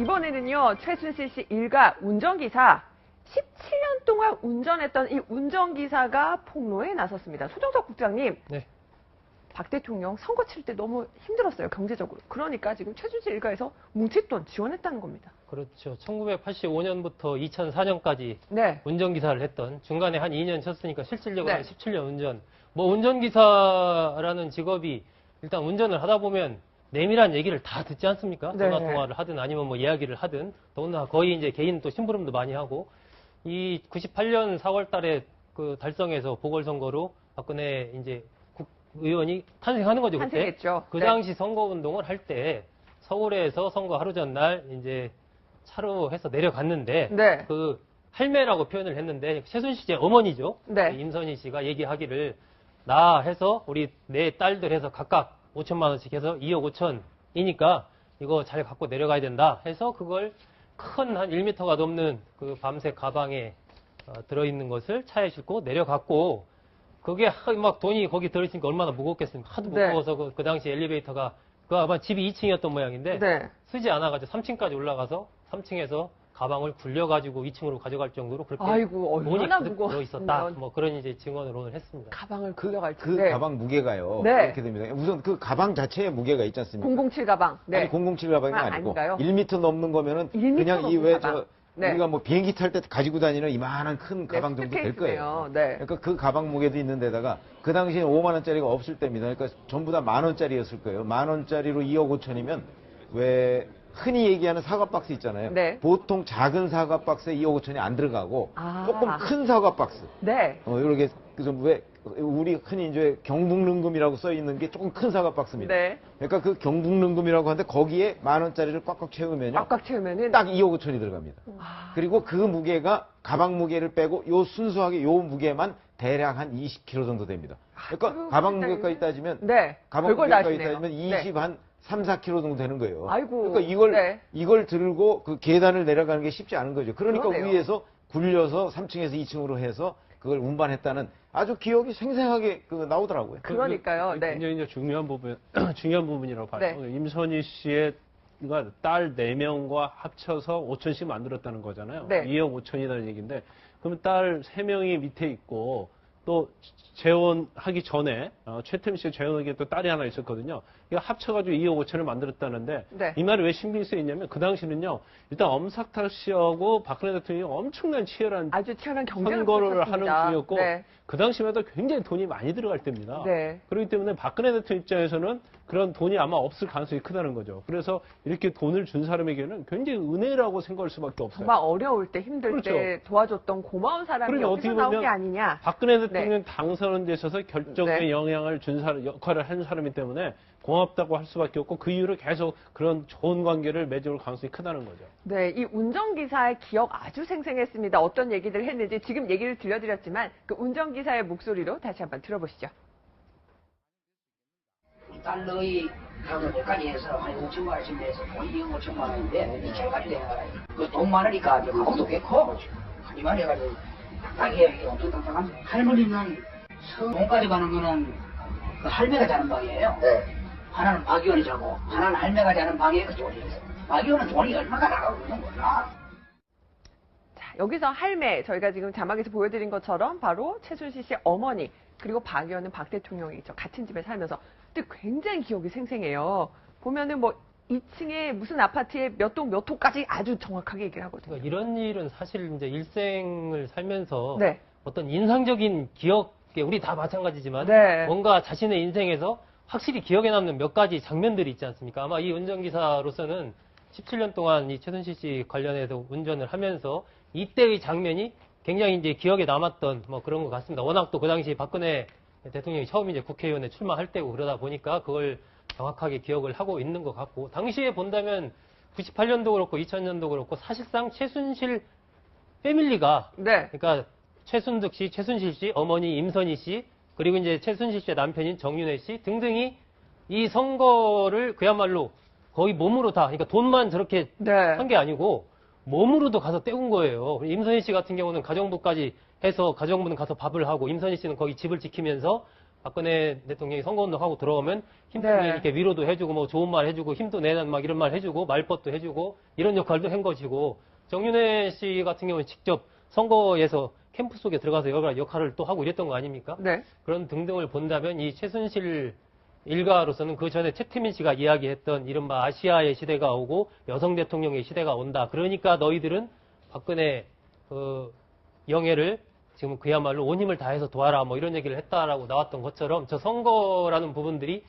이번에는요, 최순실 씨 일가 운전기사 17년 동안 운전했던 이 운전기사가 폭로에 나섰습니다. 소정석 국장님. 네. 박 대통령 선거 칠 때 너무 힘들었어요, 경제적으로. 그러니까 지금 최순실 일가에서 뭉칫돈 지원했다는 겁니다. 그렇죠. 1985년부터 2004년까지 네. 운전기사를 했던, 중간에 한 2년 쳤으니까 실질적으로 네. 한 17년 운전. 뭐 운전기사라는 직업이 일단 운전을 하다 보면 내밀한 얘기를 다 듣지 않습니까? 네. 전화 통화를 하든 아니면 뭐 이야기를 하든, 더군다나 거의 이제 개인 또 심부름도 많이 하고, 이 98년 4월 달에 그 달성해서 보궐선거로 박근혜 이제 국의원이 탄생하는 거죠, 그때. 탄생했죠. 그 네. 당시 선거운동을 할 때 서울에서 선거 하루 전날 이제 차로 해서 내려갔는데, 네. 그 할매라고 표현을 했는데 최순실 씨의 어머니죠. 네. 임선희 씨가 얘기하기를 나 해서 우리 네 딸들 해서 각각 5천만 원씩 해서 2억 5천이니까 이거 잘 갖고 내려가야 된다 해서 그걸 큰 한 1m가 넘는 그 밤새 가방에 들어있는 것을 차에 싣고 내려갔고, 그게 막 돈이 거기 들어있으니까 얼마나 무겁겠습니까? 하도 네. 무거워서 그 당시 엘리베이터가 그 아마 집이 2층이었던 모양인데 네. 쓰지 않아가지고 3층까지 올라가서 3층에서 가방을 굴려가지고 2층으로 가져갈 정도로 그렇게 아이고, 돈이 얼마나 가득 무거워. 들어있었다. 뭐 그런 이제 증언을 오늘 했습니다. 가방을 굴려갈 때. 그 가방 무게가요. 네. 이렇게 됩니다. 우선 그 가방 자체에 무게가 있지 않습니까? 007 가방. 네. 아니 007 가방이 아, 아니고 아닌가요? 1m 넘는 거면은 1m 그냥 이 넘는 왜 가방. 저 네. 우리가 뭐 비행기 탈 때 가지고 다니는 이만한 큰 네, 가방 정도 될 거예요. 수트케이스네요. 네. 그러니까 그 가방 무게도 있는 데다가 그 당시에 5만 원짜리가 없을 때입니다. 그러니까 전부 다 10,000 원짜리였을 거예요. 10,000원짜리로 2억 5천이면 왜 흔히 얘기하는 사과 박스 있잖아요. 네. 보통 작은 사과 박스에 2억 5천이 안 들어가고 아. 조금 큰 사과 박스. 네. 이렇게 왜 우리 흔히 이제 경북릉금이라고 써 있는 게 조금 큰 사과 박스입니다. 네. 그러니까 그 경북릉금이라고 하는데 거기에 10,000원짜리를 꽉꽉 채우면요. 꽉꽉 채우면은 딱 2억 5천이 들어갑니다. 아, 그리고 그 무게가 가방 무게를 빼고 요 순수하게 요 무게만 대략 한 20kg 정도 됩니다. 그러니까 그럼 가방 굉장히- 무게까지 따지면 네. 가방 별걸 다 무게까지 하시네요. 따지면 네. 20 한 3, 4kg 정도 되는 거예요. 아이고, 그러니까 네. 이걸 들고 그 계단을 내려가는 게 쉽지 않은 거죠. 그러니까 그러네요. 위에서 굴려서 3층에서 2층으로 해서 그걸 운반했다는 아주 기억이 생생하게 나오더라고요. 그러니까요. 네. 굉장히 이제 중요한 부분이라고 봐요. 네. 임선희 씨의 딸 4명과 합쳐서 5천씩 만들었다는 거잖아요. 네. 2억 5천이라는 얘기인데, 그러면 딸 3명이 밑에 있고, 또 재혼하기 전에 최태민 씨가 재혼하기 또 딸이 하나 있었거든요. 이거 합쳐가지고 2억 5천을 만들었다는데, 네. 이 말이 왜 신빙이 쓰이냐면 그 당시는요, 일단 엄석탁 씨하고 박근혜 대통령이 엄청난 치열한 아주 치열한 경쟁을 선거를 하는 펼쳤습니다. 중이었고, 네. 그 당시만 해도 굉장히 돈이 많이 들어갈 때입니다. 네. 그렇기 때문에 박근혜 대통령 입장에서는 그런 돈이 아마 없을 가능성이 크다는 거죠. 그래서 이렇게 돈을 준 사람에게는 굉장히 은혜라고 생각할 수밖에 없어요. 정말 어려울 때, 힘들 그렇죠. 때 도와줬던 고마운 사람이 그러니까 여기서 어떻게 나온 보면 게 아니냐. 박근혜 대통령 당선에 있어서 결정적인 네. 영향을 준 사람, 역할을 한 사람이기 때문에 고맙다고 할 수밖에 없고, 그 이후로 계속 그런 좋은 관계를 맺어올 가능성이 크다는 거죠. 네, 이 운전기사의 기억 아주 생생했습니다. 어떤 얘기들을 했는지 지금 얘기를 들려드렸지만 그 운전기사의 목소리로 다시 한번 들어보시죠. 딸 너희 가서 몇가지 해서 한 5천만 원씩 내서 돈이 2억 5천만 원인데 2천까지 내가 그돈 많으니까 가격도 괜고 하지만 해가지고 딱히 엄청 딱딱한 할머니는 돈까지 가는 거는 그 할매가 자는 방이에요. 네. 하나는 박 의원이 자고 하나는 할매가 자는 방에 그 돈이 있어요. 박 의원은 돈이 얼마가 나가고 그러는 몰라. 자, 여기서 할매, 저희가 지금 자막에서 보여드린 것처럼 바로 최순실 씨의 어머니, 그리고 박 의원은 박 대통령이죠. 같은 집에 살면서. 근데 굉장히 기억이 생생해요. 보면은 뭐 2층에 무슨 아파트에 몇 동 몇 호까지 아주 정확하게 얘기를 하거든요. 그러니까 이런 일은 사실 이제 일생을 살면서 네. 어떤 인상적인 기억에 우리 다 마찬가지지만 네. 뭔가 자신의 인생에서 확실히 기억에 남는 몇 가지 장면들이 있지 않습니까? 아마 이 운전기사로서는 17년 동안 이 최순실 씨 관련해서 운전을 하면서 이때의 장면이 굉장히 이제 기억에 남았던 뭐 그런 것 같습니다. 워낙 또 그 당시 박근혜 대통령이 처음 이제 국회의원에 출마할 때고 그러다 보니까 그걸 정확하게 기억을 하고 있는 것 같고, 당시에 본다면 98년도 그렇고 2000년도 그렇고 사실상 최순실 패밀리가, 네. 그러니까 최순득 씨, 최순실 씨, 어머니 임선희 씨, 그리고 이제 최순실 씨의 남편인 정윤회 씨 등등이 이 선거를 그야말로 거의 몸으로 다, 그러니까 돈만 저렇게 네. 한 게 아니고 몸으로도 가서 때운 거예요. 임선희 씨 같은 경우는 가정부까지 해서 가정부는 가서 밥을 하고 임선희 씨는 거기 집을 지키면서 박근혜 대통령이 선거운동하고 들어오면 힘들게 네. 이렇게 위로도 해주고 뭐 좋은 말 해주고 힘도 내는 막 이런 말 해주고 말벗도 해주고 이런 역할도 한 것이고 정윤회 씨 같은 경우는 직접 선거에서 캠프 속에 들어가서 여러 가지 역할을 또 하고 이랬던 거 아닙니까? 네. 그런 등등을 본다면 이 최순실 일가로서는 그 전에 최태민 씨가 이야기했던 이른바 아시아의 시대가 오고 여성 대통령의 시대가 온다. 그러니까 너희들은 박근혜 영예를 지금 그야말로 온 힘을 다해서 도와라 뭐 이런 얘기를 했다라고 나왔던 것처럼 저 선거라는 부분들이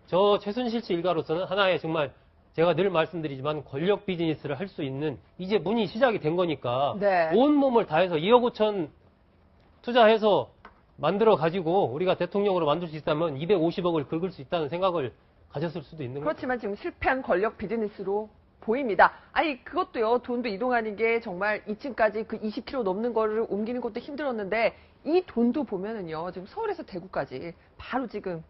저 최순실 씨 일가로서는 하나의 정말 제가 늘 말씀드리지만 권력 비즈니스를 할 수 있는 이제 문이 시작이 된 거니까 네. 온 몸을 다해서 2억 5천 투자해서 만들어 가지고 우리가 대통령으로 만들 수 있다면 250억을 긁을 수 있다는 생각을 가졌을 수도 있는 거죠. 그렇지만 지금 실패한 권력 비즈니스로 보입니다. 아니 그것도요. 돈도 이동하는 게 정말 2층까지 그 20km 넘는 거를 옮기는 것도 힘들었는데 이 돈도 보면은요. 지금 서울에서 대구까지 바로 지금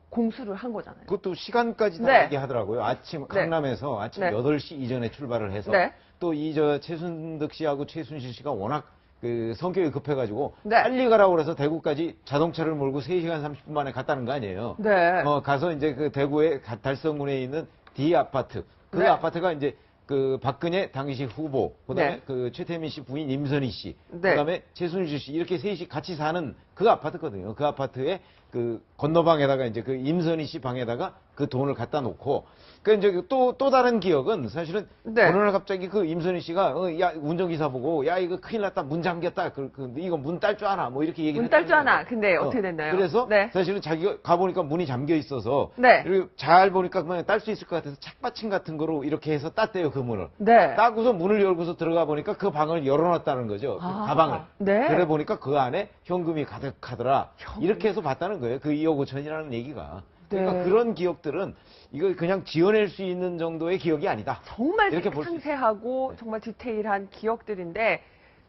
공수를 한 거잖아요. 그것도 시간까지 다 네. 얘기하더라고요. 아침 네. 강남에서 아침 네. 8시 이전에 출발을 해서 네. 또 최순득 씨하고 최순실 씨가 워낙 그 성격이 급해가지고 네. 빨리 가라고 그래서 대구까지 자동차를 몰고 3시간 30분 만에 갔다는 거 아니에요. 네. 가서 이제 그 대구의 달성군에 있는 D 아파트. 그 네. 아파트가 이제 그 박근혜 당시 후보, 그다음에 네. 그 최태민 씨 부인 임선희 씨, 네. 그다음에 최순실 씨 이렇게 셋이 같이 사는 그 아파트거든요. 그 아파트에 그 건너방에다가 이제 그 임선희 씨 방에다가 그 돈을 갖다 놓고 그 이제 또 다른 기억은 사실은 네. 어느 날 갑자기 그 임선희 씨가 야 운전기사 보고 야 이거 큰일 났다 문 잠겼다 이거 문 딸 줄 아나 뭐 이렇게 얘기를 문 딸 줄 했다는 아나. 거예요. 근데 어떻게 됐나요? 그래서 네. 사실은 자기가 가보니까 문이 잠겨 있어서 네. 그리고 잘 보니까 그냥 딸 수 있을 것 같아서 착받침 같은 거로 이렇게 해서 땄대요 그 문을. 네. 따고서 문을 열고서 들어가 보니까 그 방을 열어놨다는 거죠. 그 아, 가방을. 네. 그래 보니까 그 안에 현금이 가득하더라. 현금. 이렇게 해서 봤다는 거예요. 그 2억 5천이라는 얘기가. 그러니까 네. 그런 기억들은 이걸 그냥 지어낼 수 있는 정도의 기억이 아니다. 정말 이렇게 볼수 상세하고 정말 디테일한 기억들인데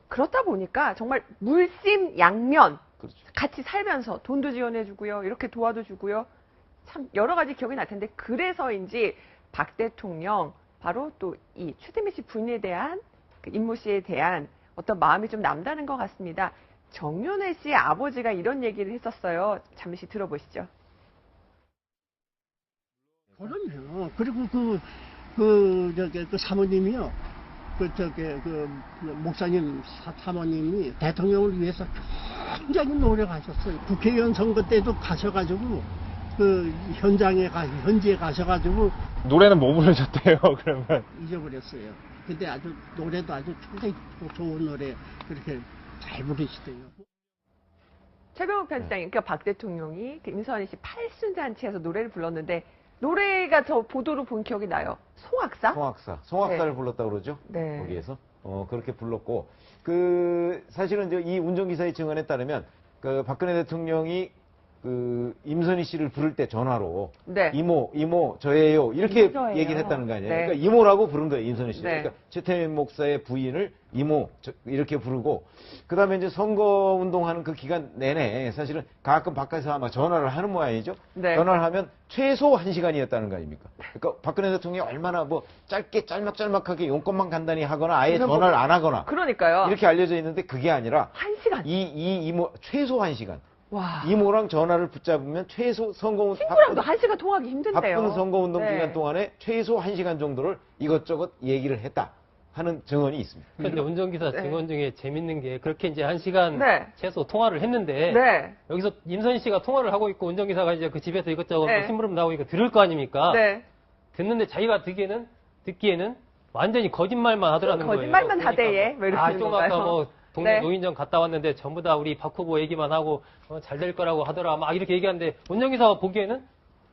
그렇다 보니까 정말 물심양면 그렇죠. 같이 살면서 돈도 지원해주고요. 이렇게 도와도 주고요. 참 여러 가지 기억이 날 텐데 그래서인지 박 대통령 바로 또 이 최태민 씨 부인에 대한 그 임모 씨에 대한 어떤 마음이 좀 남다른 것 같습니다. 정윤회 씨의 아버지가 이런 얘기를 했었어요. 잠시 들어보시죠. 그럼요. 그리고 그 사모님이요. 그 목사님 사모님이 대통령을 위해서 굉장히 노력하셨어요. 국회의원 선거 때도 가셔가지고 그 현지에 가셔가지고 노래는 뭐 부르셨대요, 그러면? 잊어버렸어요. 근데 아주 노래도 아주 굉장히 좋은 노래 그렇게 잘 부르시대요. 최병욱 편집장님, 그러니까 박 대통령이 그 임선희 씨 8순잔치에서 노래를 불렀는데 노래가 저 보도로 본 기억이 나요. 송악사? 송악사를 네. 불렀다고 그러죠. 네. 거기에서 그렇게 불렀고 사실은 이제 이 운전기사의 증언에 따르면 그 박근혜 대통령이 그 임선희 씨를 부를 때 전화로 네. 이모 저예요 이렇게 이모 저예요. 얘기를 했다는 거 아니에요. 네. 그러니까 이모라고 부른 거예요 임선희 씨. 네. 그러니까 최태민 목사의 부인을 이모 이렇게 부르고 그다음에 이제 선거 운동하는 그 기간 내내 사실은 가끔 바깥에서 아마 전화를 하는 모양이죠. 네. 전화를 하면 최소 1시간이었다는 거 아닙니까? 그러니까 박근혜 대통령이 얼마나 뭐 짧게 짤막짤막하게 용건만 간단히 하거나 아예 그래서 전화를 안 하거나 그러니까요. 이렇게 알려져 있는데 그게 아니라 1시간. 이 이모 최소 1시간. 와. 이모랑 전화를 붙잡으면 최소 선거운 친구랑도 1시간 통화하기 힘든데요. 바쁜 선거운동 네. 기간 동안에 최소 1시간 정도를 이것저것 얘기를 했다 하는 증언이 있습니다. 그런데 운전기사 네. 증언 중에 재밌는 게 그렇게 이제 1시간 네. 최소 통화를 했는데 네. 여기서 임선희 씨가 통화를 하고 있고 운전기사가 이제 그 집에서 이것저것 네. 뭐 심부름 나오고 이거 들을 거 아닙니까? 네. 듣는데 자기가 듣기에는 완전히 거짓말만 하더라는 거예요. 거짓말만 하대예. 뭐 이러는 좀 아까 건가요? 뭐 동네 네. 노인정 갔다 왔는데 전부 다 우리 박 후보 얘기만 하고 잘 될 거라고 하더라. 막 이렇게 얘기하는데 운전기사가 보기에는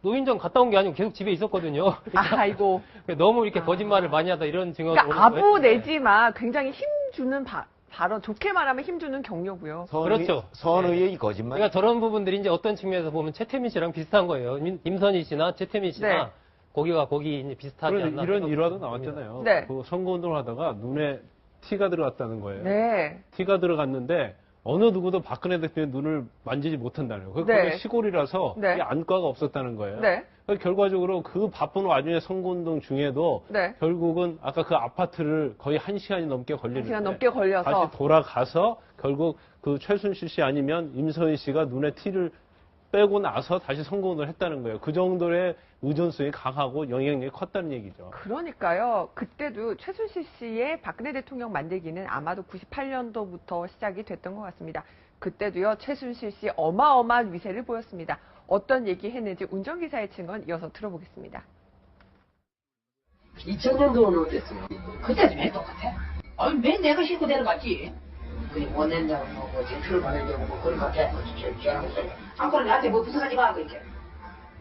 노인정 갔다 온 게 아니고 계속 집에 있었거든요. 아이고. 너무 이렇게 거짓말을 많이 하다 이런 증언을 그러니까 오늘 또 아부 했는데. 내지만 굉장히 힘주는 발언, 좋게 말하면 힘주는 경로고요. 그렇죠. 선의의 거짓말. 그러니까 저런 부분들이 이제 어떤 측면에서 보면 최태민 씨랑 비슷한 거예요. 임선희 씨나 최태민 씨나 네. 거기 이제 비슷하지 않나. 이런 생각이 일화도 듭니다. 나왔잖아요. 네. 그 선거운동을 하다가 눈에 티가 들어갔다는 거예요. 네. 티가 들어갔는데 어느 누구도 박근혜 대통령의 눈을 만지지 못한다는 거예요. 네. 그게 시골이라서 네. 이 안과가 없었다는 거예요. 네. 그러니까 결과적으로 그 바쁜 와중에 선거운동 중에도 네. 결국은 아까 그 아파트를 거의 1시간이 넘게 걸리는데 1시간 넘게 걸려서. 다시 돌아가서 결국 그 최순실 씨 아니면 임선희 씨가 눈에 티를 빼고 나서 다시 선거운동을 했다는 거예요. 그 정도의 의존성이 강하고 영향력이 컸다는 얘기죠. 그러니까요. 그때도 최순실 씨의 박근혜 대통령 만들기는 아마도 98년도부터 시작이 됐던 것 같습니다. 그때도요. 최순실 씨 어마어마한 위세를 보였습니다. 어떤 얘기 했는지 운전기사의 증언 이어서 들어보겠습니다. 2000년도는 어땠어요? 그때도 맨 똑같아. 아니, 맨 내가 싣고 내려갔지. 그냥 못 낸다고, 뭐, 제출을 받으려고, 뭐, 그런 것 같아. 제안하고 소리. 안 그래, 나한테 뭐 부탁하지 마, 그렇게.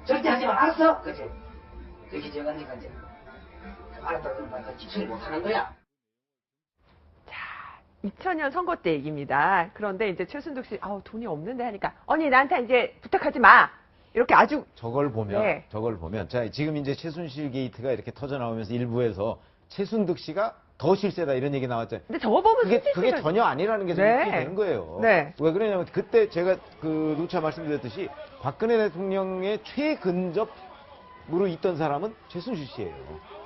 절대 하지 마, 알았어? 그치? 그렇게 제가 하니까 이제, 알았다, 그러면 그 지출이 못 하는 거야. 2000년 선거 때 얘기입니다. 그런데 이제 최순득 씨, 돈이 없는데 하니까, 언니, 나한테 이제 부탁하지 마! 이렇게 아주, 저걸 보면, 네. 자, 지금 이제 최순실 게이트가 이렇게 터져 나오면서 일부에서 최순득 씨가 더 실세다 이런 얘기 나왔잖아요. 근데 저거 보면 그게 순실 씨가- 전혀 아니라는 게 네. 느낌이 되는 거예요. 네. 왜 그러냐면 그때 제가 누차 말씀드렸듯이 박근혜 대통령의 최근접으로 있던 사람은 최순실 씨예요.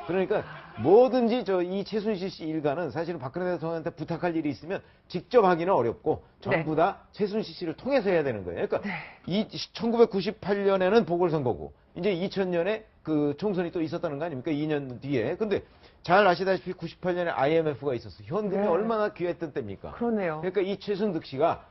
그러니까 뭐든지 이 최순실 씨 일가는 사실은 박근혜 대통령한테 부탁할 일이 있으면 직접 하기는 어렵고 전부 다 최순실 씨를 통해서 해야 되는 거예요. 그러니까 1998년에는 보궐선거고 이제 2000년에 그 총선이 또 있었다는 거 아닙니까? 2년 뒤에. 근데 잘 아시다시피 98년에 IMF가 있었어요. 현금이 네. 얼마나 귀했던 때입니까? 그러네요. 그러니까 이 최순득 씨가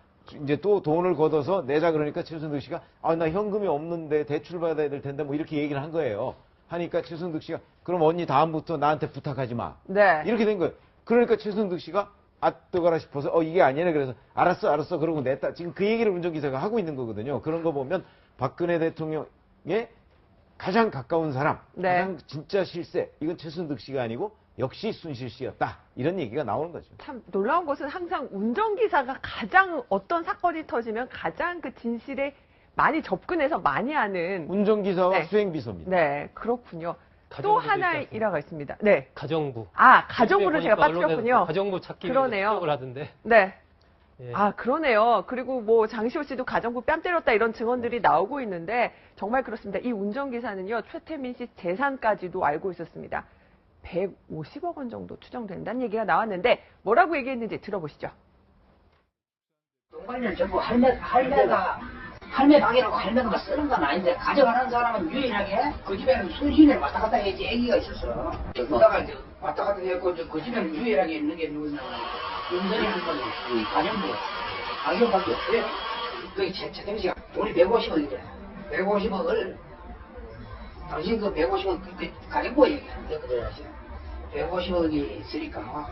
이제 또 돈을 걷어서 내자 그러니까 최순득 씨가 나 현금이 없는데 대출 받아야 될 텐데 뭐 이렇게 얘기를 한 거예요. 하니까 최순득 씨가 그럼 언니 다음부터 나한테 부탁하지 마. 네. 이렇게 된 거예요. 그러니까 최순득 씨가 뜨거라 싶어서 이게 아니네 그래서 알았어 그러고 냈다. 지금 그 얘기를 운전기사가 하고 있는 거거든요. 그런 거 보면 박근혜 대통령의 가장 가까운 사람, 네. 가장 진짜 실세 이건 최순득 씨가 아니고 역시 순실 씨였다. 이런 얘기가 나오는 거죠. 참 놀라운 것은 항상 운전기사가 가장 어떤 사건이 터지면 가장 그 진실에 많이 접근해서 많이 하는. 운전기사와 네. 수행비서입니다. 네, 그렇군요. 또 가정부도 하나의 있지 일화가 있습니다. 네. 가정부. 가정부를 제가 보니까 언론에서 빠뜨렸군요. 가정부 찾기 그러네요. 위해서 을 하던데. 네. 예. 그러네요. 그리고 뭐 장시호 씨도 가정부 뺨 때렸다 이런 증언들이 나오고 있는데 정말 그렇습니다. 이 운전기사는요. 최태민 씨 재산까지도 알고 있었습니다. 150억 원 정도 추정된다는 얘기가 나왔는데 뭐라고 얘기했는지 들어보시죠. 동반이는 전부 할매 방이라고 할매가 막 쓰는 건 아닌데 가져가는 사람은 유일하게 그 집에는 순신을 왔다 갔다 했지 애기가 있었어. 그러다가 이제 왔다 갔다 했고 그 집에는 유일하게 있는 게 누구냐. 윤선이라는 건 가정부 가정밖에 없어요. 그 최태민 씨가 돈이 150억이래. 150억을 당신 그 150억 그 가정부 얘기하는데 그래 150억이 있으니까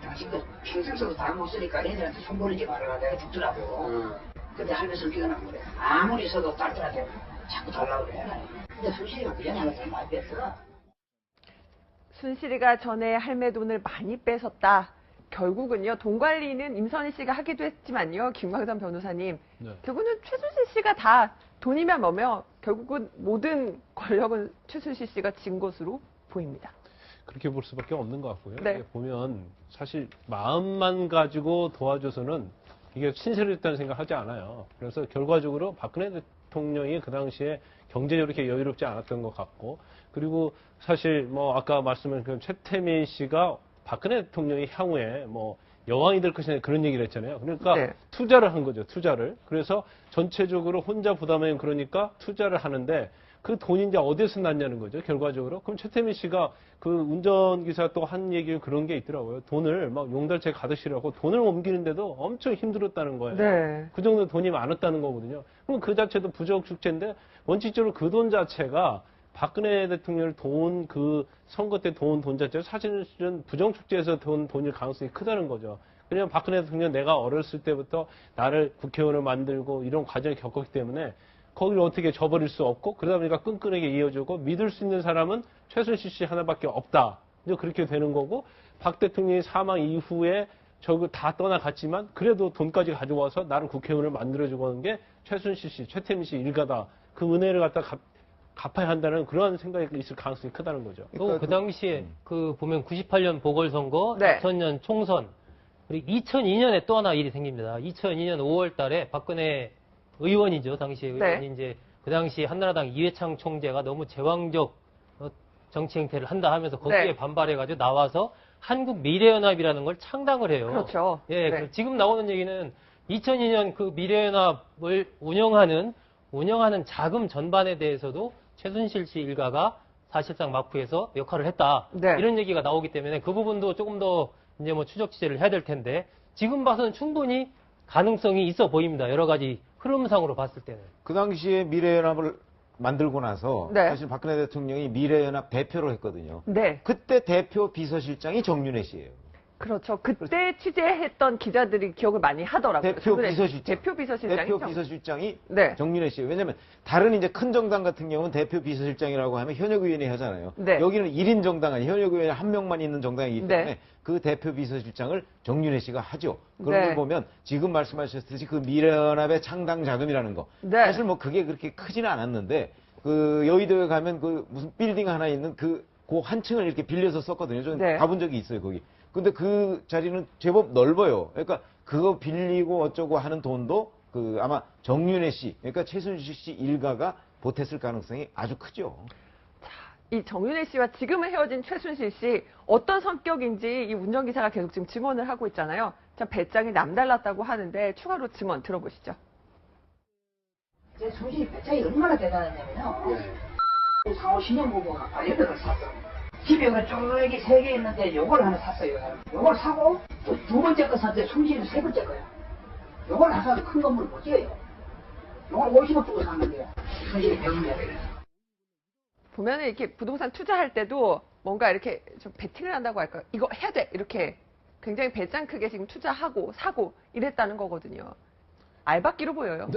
당신 그 평생 써도 다 못 쓰니까 애들한테 손 벌리지 말아라 내가 죽더라고. 근데 할매 성격이 난 거래. 아무리 써도 딸들한테 자꾸 달라고 그래. 근데 순실이가 그 전에 할매 많이 뺐어. 순실이가 전에 할매 돈을 많이 뺏었다. 결국은요. 돈 관리는 임선희 씨가 하기도 했지만요. 김광선 변호사님. 네. 결국은 최순실 씨가 다 돈이면 뭐며 결국은 모든 권력은 최순실 씨가 진 것으로 보입니다. 그렇게 볼 수밖에 없는 것 같고요. 네. 이게 보면 사실 마음만 가지고 도와줘서는 이게 친절했다는 생각하지 않아요. 그래서 결과적으로 박근혜 대통령이 그 당시에 경제적으로 이렇게 여유롭지 않았던 것 같고, 그리고 사실 뭐 아까 말씀한 그 최태민 씨가 박근혜 대통령이 향후에 뭐 여왕이 될 것이냐 그런 얘기를 했잖아요. 그러니까 네. 투자를 한 거죠. 투자를. 그래서 전체적으로 혼자 부담하면 그러니까 투자를 하는데 그 돈이 이제 어디서 났냐는 거죠. 결과적으로. 그럼 최태민 씨가 그 운전기사 또 한 얘기 그런 게 있더라고요. 돈을 막 용달차 가득실하고 돈을 옮기는데도 엄청 힘들었다는 거예요. 네. 그 정도 돈이 많았다는 거거든요. 그럼 그 자체도 부정 축제인데 원칙적으로 그 돈 자체가 박근혜 대통령을 도운 그 선거 때 도운 돈 자체가 사실은 부정 축제에서 도운 돈일 가능성이 크다는 거죠. 왜냐하면 박근혜 대통령 내가 어렸을 때부터 나를 국회의원을 만들고 이런 과정을 겪었기 때문에 거기를 어떻게 저버릴 수 없고 그러다 보니까 끈끈하게 이어주고 믿을 수 있는 사람은 최순실 씨 하나밖에 없다. 이제 그렇게 되는 거고 박 대통령이 사망 이후에 저거 다 떠나갔지만 그래도 돈까지 가져와서 나를 국회의원을 만들어주고 하는 게 최순실 씨, 최태민 씨 일가다. 그 은혜를 갖다 갚아야 한다는 그런 생각이 있을 가능성이 크다는 거죠. 또 그 당시에 그 보면 98년 보궐선거, 네. 2000년 총선, 그리고 2002년에 또 하나 일이 생깁니다. 2002년 5월 달에 박근혜 의원이죠. 당시 의원이 네. 이제 그 당시 한나라당 이회창 총재가 너무 제왕적 정치 행태를 한다 하면서 거기에 네. 반발해가지고 나와서 한국미래연합이라는 걸 창당을 해요. 그렇죠. 예, 네. 지금 나오는 얘기는 2002년 그 미래연합을 운영하는 운영하는 자금 전반에 대해서도 최순실 씨 일가가 사실상 마쿠에서 역할을 했다. 네. 이런 얘기가 나오기 때문에 그 부분도 조금 더 이제 뭐 추적 취재를 해야 될 텐데 지금 봐서는 충분히 가능성이 있어 보입니다. 여러 가지 흐름상으로 봤을 때는. 그 당시에 미래연합을 만들고 나서 네. 사실 박근혜 대통령이 미래연합 대표로 했거든요. 네. 그때 대표 비서실장이 정윤회 씨예요. 그렇죠. 그때 취재했던 기자들이 기억을 많이 하더라고요. 대표 그분의 비서실장. 대표 비서실장이죠. 대표 비서실장이 네. 정윤회 씨예요. 왜냐하면 다른 이제 큰 정당 같은 경우는 대표 비서실장이라고 하면 현역 의원이 하잖아요. 네. 여기는 1인 정당 아니 현역 의원이 한 명만 있는 정당이기 때문에 네. 그 대표 비서실장을 정윤회 씨가 하죠. 그런 네. 걸 보면 지금 말씀하셨듯이 그 미래연합의 창당 자금이라는 거 네. 사실 뭐 그게 그렇게 크지는 않았는데 그 여의도에 가면 그 무슨 빌딩 하나 있는 그 한 층을 이렇게 빌려서 썼거든요. 저는 네. 가본 적이 있어요, 거기. 근데 그 자리는 제법 넓어요. 그러니까 그거 빌리고 어쩌고 하는 돈도 그 아마 정윤회 씨, 그러니까 최순실 씨 일가가 보탰을 가능성이 아주 크죠. 이 정윤혜 씨와 지금은 헤어진 최순실 씨 어떤 성격인지 이 운전기사가 계속 지금 증언을 하고 있잖아요. 자, 배짱이 남달랐다고 하는데 추가로 증언 들어보시죠. 제 손실이 배짱이 얼마나 대단했냐면요. 4, 50년 보고 아이들을 샀어. 집에 그 쪼개기 3개 있는데 요걸 하나 샀어요. 요걸 사고 두 번째 거 샀는데 손실은 세 번째 거야. 요걸 하나 사도 큰 건물 못 지어요. 요걸 50억 주고 샀는데 손실이 100억이야. 보면은 이렇게 부동산 투자할 때도 뭔가 이렇게 좀 베팅을 한다고 할까요? 이거 해야 돼! 이렇게 굉장히 배짱 크게 지금 투자하고 사고 이랬다는 거거든요. 알박기로 보여요.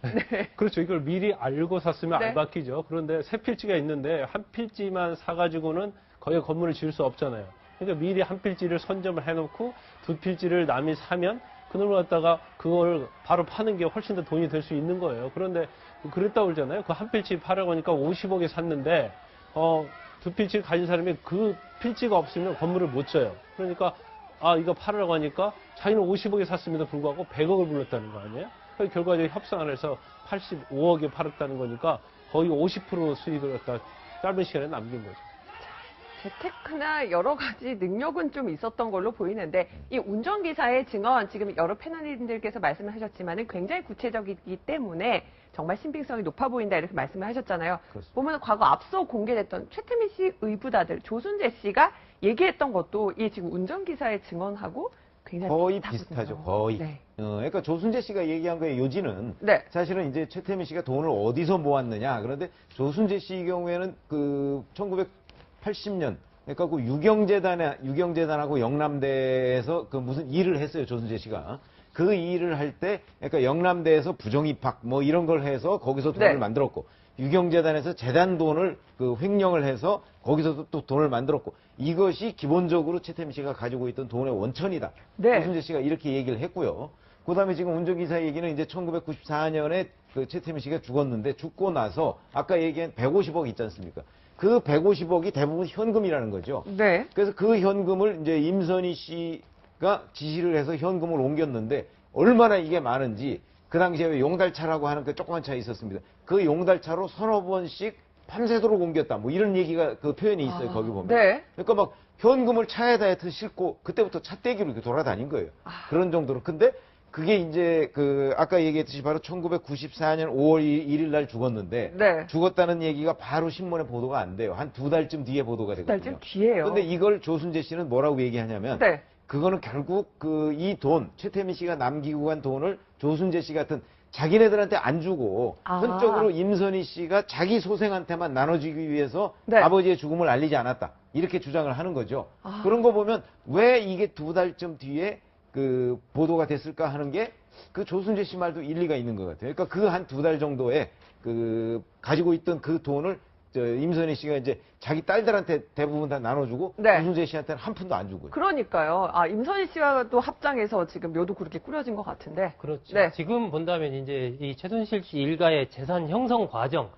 네. 그렇죠. 이걸 미리 알고 샀으면 네. 알바끼죠. 그런데 세 필지가 있는데 한 필지만 사가지고는 거의 건물을 지을 수 없잖아요. 그러니까 미리 한 필지를 선점을 해놓고 두 필지를 남이 사면 그놈을 갖다가 그걸 바로 파는 게 훨씬 더 돈이 될 수 있는 거예요. 그런데 그랬다고 그러잖아요. 그 한 필지 팔아고 하니까 50억에 샀는데 두 필지 가진 사람이 그 필지가 없으면 건물을 못 져요. 그러니까 이거 팔으라고 하니까 자기는 50억에 샀음에도 불구하고 100억을 불렀다는 거 아니에요? 그래서 결과적으로 협상을 해서 85억에 팔았다는 거니까 거의 50% 수익을 갖다 짧은 시간에 남긴 거죠. 재테크나 여러 가지 능력은 좀 있었던 걸로 보이는데 이 운전기사의 증언 지금 여러 패널님들께서 말씀을 하셨지만은 굉장히 구체적이기 때문에 정말 신빙성이 높아 보인다 이렇게 말씀을 하셨잖아요. 그렇습니다. 보면 과거 앞서 공개됐던 최태민 씨 의붓아들 조순재 씨가 얘기했던 것도 이 지금 운전기사의 증언하고 굉장히 거의 비슷하거든요. 비슷하죠, 거의. 네. 그러니까 조순재 씨가 얘기한 거의 요지는 네. 사실은 이제 최태민 씨가 돈을 어디서 모았느냐. 그런데 조순재 씨의 경우에는 그 1980년 그러니까 그 유경재단하고 영남대에서 그 무슨 일을 했어요, 조순재 씨가. 그 일을 할 때 그러니까 영남대에서 부정입학 뭐 이런 걸 해서 거기서 돈을 네. 만들었고 유경재단에서 재단 돈을 그 횡령을 해서 거기서도 또 돈을 만들었고 이것이 기본적으로 최태민 씨가 가지고 있던 돈의 원천이다. 네. 조순재 씨가 이렇게 얘기를 했고요. 그다음에 지금 운전기사 얘기는 이제 1994년에 그 최태민 씨가 죽었는데 죽고 나서 아까 얘기한 150억 있지 않습니까? 그 150억이 대부분 현금이라는 거죠. 네. 그래서 그 현금을 이제 임선희 씨가 지시를 해서 현금을 옮겼는데 얼마나 이게 많은지 그 당시에 왜 용달차라고 하는 그 조그만 차 있었습니다. 그 용달차로 서너 번씩 밤새도록 옮겼다. 뭐 이런 얘기가 그 표현이 있어요. 거기 보면. 네. 그러니까 막 현금을 차에다 해서 싣고 그때부터 차떼기로 이렇게 돌아다닌 거예요. 그런 정도로. 근데 그게 이제 그 아까 얘기했듯이 바로 1994년 5월 1일 날 죽었는데 네. 죽었다는 얘기가 바로 신문에 보도가 안 돼요. 한 2달쯤 뒤에 보도가 두 되거든요. 달쯤 뒤에요. 근데 이걸 조순재 씨는 뭐라고 얘기하냐면 네. 그거는 결국 그 이 돈 최태민 씨가 남기고 간 돈을 조순재 씨 같은 자기네들한테 안 주고 아. 한쪽으로 임선희 씨가 자기 소생한테만 나눠주기 위해서 네. 아버지의 죽음을 알리지 않았다. 이렇게 주장을 하는 거죠. 아. 그런 거 보면 왜 이게 2달쯤 뒤에 그 보도가 됐을까 하는 게 그 조순재 씨 말도 일리가 있는 것 같아요. 그러니까 그 한 2달 정도에 그 가지고 있던 그 돈을 임선희 씨가 이제 자기 딸들한테 대부분 다 나눠주고 네. 조순재 씨한테는 한 푼도 안 주고요. 그러니까요. 임선희 씨와도 합장해서 지금 묘도 그렇게 꾸려진 것 같은데. 그렇죠. 네. 지금 본다면 이제 이 최순실 씨 일가의 재산 형성 과정에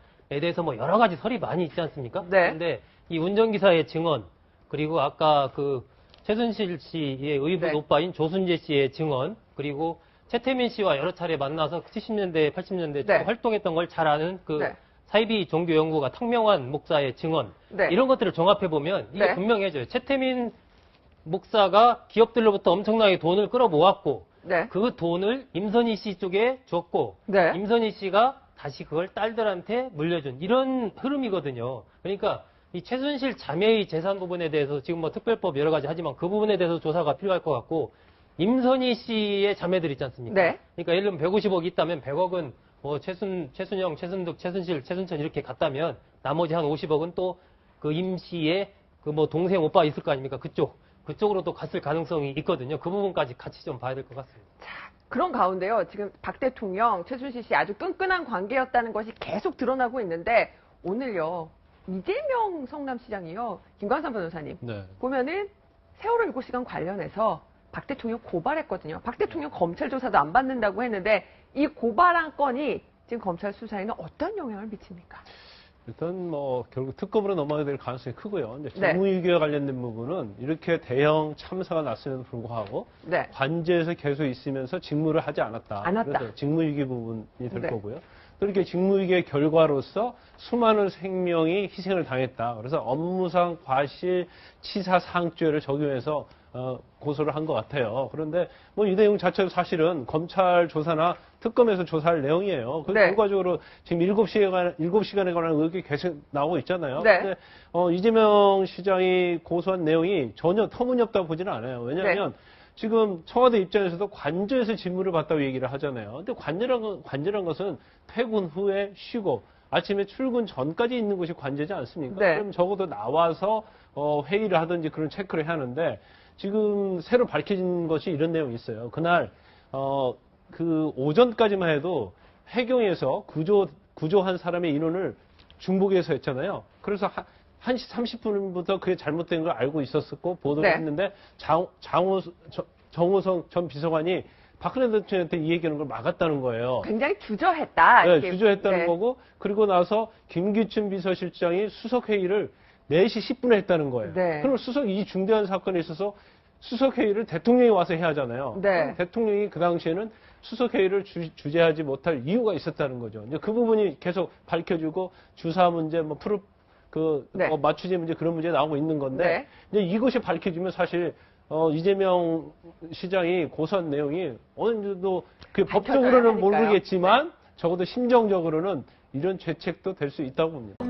대해서 뭐 여러 가지 설이 많이 있지 않습니까? 네. 그런데 이 운전기사의 증언 그리고 아까 그 최순실 씨의 의붓 네. 오빠인 조순재 씨의 증언 그리고 최태민 씨와 여러 차례 만나서 70년대, 80년대 네. 활동했던 걸 잘 아는 그 네. 사이비 종교연구가 탕명환 목사의 증언 네. 이런 것들을 종합해보면 이게 네. 분명해져요. 최태민 목사가 기업들로부터 엄청나게 돈을 끌어모았고 네. 그 돈을 임선희 씨 쪽에 줬고 네. 임선희 씨가 다시 그걸 딸들한테 물려준 이런 흐름이거든요. 그러니까 이 최순실 자매의 재산 부분에 대해서 지금 뭐 특별법 여러 가지 하지만 그 부분에 대해서 조사가 필요할 것 같고 임선희 씨의 자매들 있지 않습니까? 네. 그러니까 예를 들면 150억 있다면 100억은 뭐 최순영, 최순득, 최순실, 최순천 이렇게 갔다면 나머지 한 50억은 또 그 임 씨의 그 뭐 동생 오빠 있을 거 아닙니까? 그쪽으로 또 갔을 가능성이 있거든요. 그 부분까지 같이 좀 봐야 될 것 같습니다. 그런 가운데요. 지금 박 대통령, 최순실 씨 아주 끈끈한 관계였다는 것이 계속 드러나고 있는데 오늘요. 이재명 성남시장이요. 김광삼 변호사님. 네. 보면은 세월호 7시간 관련해서 박 대통령 고발했거든요. 박 대통령 검찰 조사도 안 받는다고 했는데 이 고발한 건이 지금 검찰 수사에는 어떤 영향을 미칩니까? 일단 뭐 결국 특검으로 넘어가게 될 가능성이 크고요. 이제 네. 직무유기와 관련된 부분은 이렇게 대형 참사가 났음에도 불구하고 네. 관제에서 계속 있으면서 직무를 하지 않았다. 안 했다. 그래서 직무유기 부분이 될 네. 거고요. 또 이렇게 직무유기의 결과로서 수많은 생명이 희생을 당했다. 그래서 업무상 과실치사상죄를 적용해서 고소를 한 것 같아요. 그런데 뭐 이 내용 자체도 사실은 검찰 조사나 특검에서 조사할 내용이에요. 그 네. 결과적으로 지금 7시간에 관한 의혹이 계속 나오고 있잖아요. 네. 근데 이재명 시장이 고소한 내용이 전혀 터무니없다고 보지는 않아요. 왜냐하면 네. 지금 청와대 입장에서도 관저에서 직무를 봤다고 얘기를 하잖아요. 근데 관저란 것은 퇴근 후에 쉬고 아침에 출근 전까지 있는 곳이 관제지 않습니까? 네. 그럼 적어도 나와서 회의를 하든지 그런 체크를 해야 하는데 지금 새로 밝혀진 것이 이런 내용이 있어요. 그날 그 오전까지만 해도 해경에서 구조한 사람의 인원을 중복해서 했잖아요. 그래서 1시 30분부터 그게 잘못된 걸 알고 있었고 보도를 네. 했는데 정호성 전 비서관이 박근혜 대통령한테 이 얘기하는 걸 막았다는 거예요. 굉장히 주저했다. 네, 이게. 주저했다는 네. 거고 그리고 나서 김기춘 비서실장이 수석회의를 4시 10분에 했다는 거예요. 네. 그럼 이 중대한 사건에 있어서 수석회의를 대통령이 와서 해야 하잖아요. 네. 그럼 대통령이 그 당시에는 수석회의를 주재하지 못할 이유가 있었다는 거죠. 이제 그 부분이 계속 밝혀지고 주사 문제, 네. 맞추지 문제 그런 문제 나오고 있는 건데 네. 이제 이것이 밝혀지면 사실 이재명 시장이 고소한 내용이 어느 정도 그 밝혀져야 법적으로는 하니까요. 모르겠지만 적어도 심정적으로는 이런 죄책도 될 수 있다고 봅니다.